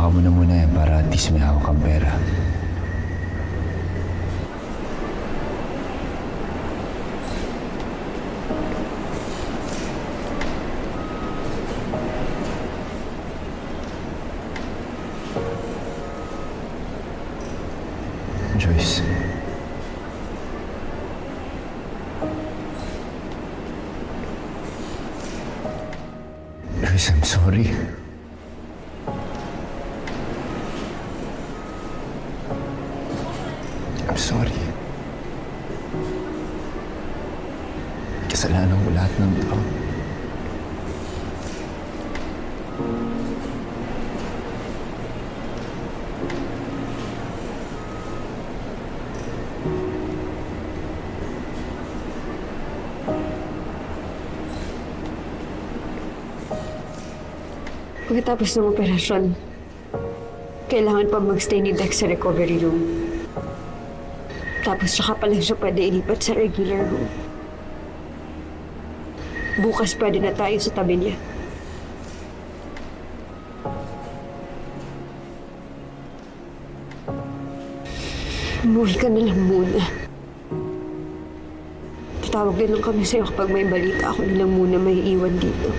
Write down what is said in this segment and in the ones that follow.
Hawakan mo na muna yan para at least may hawak kang pera. Joyce. Joyce, I'm sorry. I'm sorry. Kasalanan ko lahat ng tao. Pagkatapos ng operasyon, kailangan pa magstay ni Dex sa recovery room. Tapos saka pa lang siya pwede ilipat sa regular room. Bukas pwede na tayo sa tabi niya. Umuwi ka na lang muna. Tatawag din lang kami sa'yo kapag may balita. Ako na lang muna may iwan dito.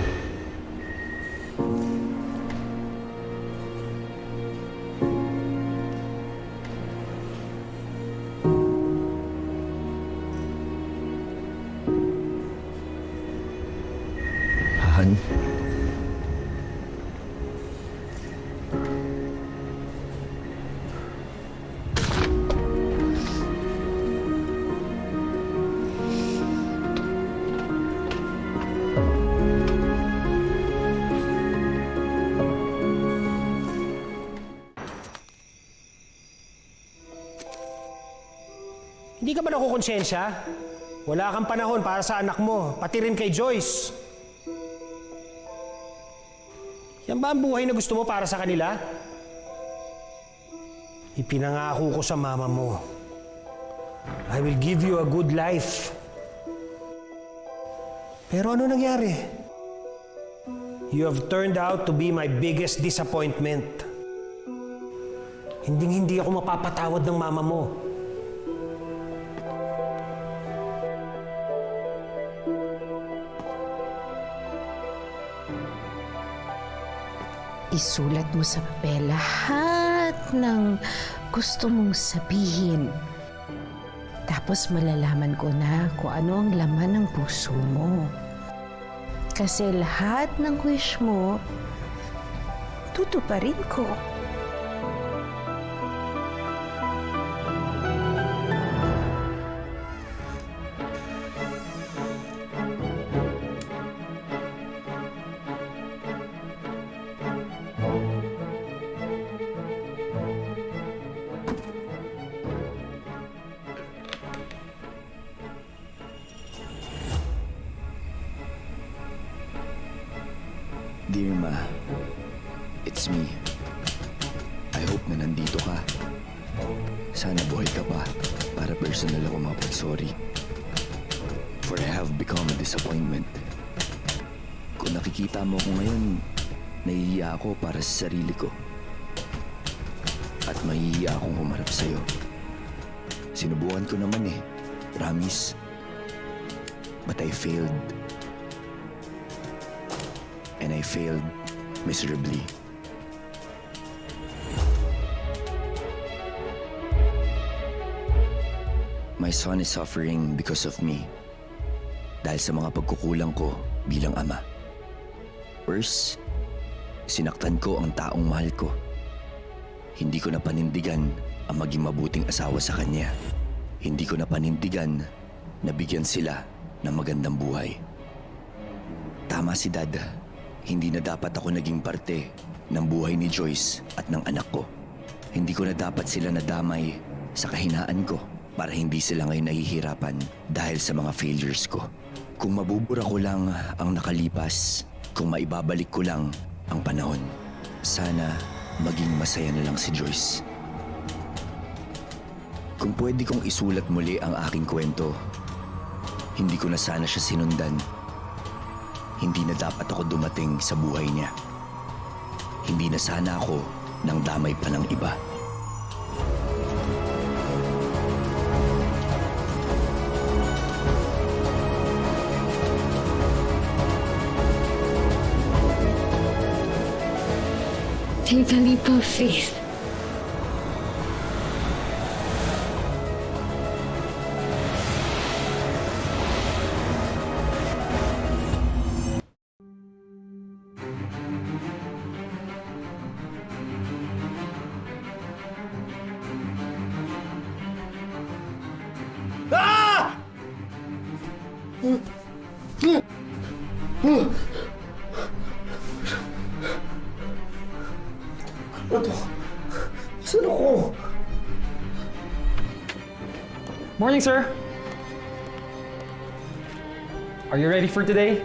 Han? Hindi ka ba nakukonsensya? Wala kang panahon para sa anak mo, pati rin kay Joyce. Yan ba ang buhay na gusto mo para sa kanila? Ipinangako ko sa mama mo. I will give you a good life. Pero ano nangyari? You have turned out to be my biggest disappointment. Hindi ako mapapatawad ng mama mo. Isulat mo sa papel lahat ng gusto mong sabihin. Tapos malalaman ko na kung ano ang laman ng puso mo. Kasi lahat ng wish mo, tutuparin ko. Dear Ma, it's me. I hope na nandito ka. Sana buhay ka pa para personal ako mapag-sorry. For I have become a disappointment. Kung nakikita mo ko ngayon, nahihiya ako para sa sarili ko. At mahihiya akong humarap sa'yo. Sinubukan ko naman eh, promise. But I failed. And I failed miserably. My son is suffering because of me. Dahil sa mga pagkukulang ko bilang ama. Worse, sinaktan ko ang taong mahal ko. Hindi ko na panindigan ang maging mabuting asawa sa kanya. Hindi ko na panindigan na bigyan sila ng magandang buhay. Tama si Dad. Hindi na dapat ako naging parte ng buhay ni Joyce at ng anak ko. Hindi ko na dapat sila nadamay sa kahinaan ko para hindi sila ngayon nahihirapan dahil sa mga failures ko. Kung mabubura ko lang ang nakalipas, kung maibabalik ko lang ang panahon, sana maging masaya na lang si Joyce. Kung pwede kong isulat muli ang aking kwento, hindi ko na sana siya sinundan. Hindi na dapat ako dumating sa buhay niya. Hindi na sana ako nang damay pa ng iba. Take the leap of faith. Morning, sir. Are you ready for today?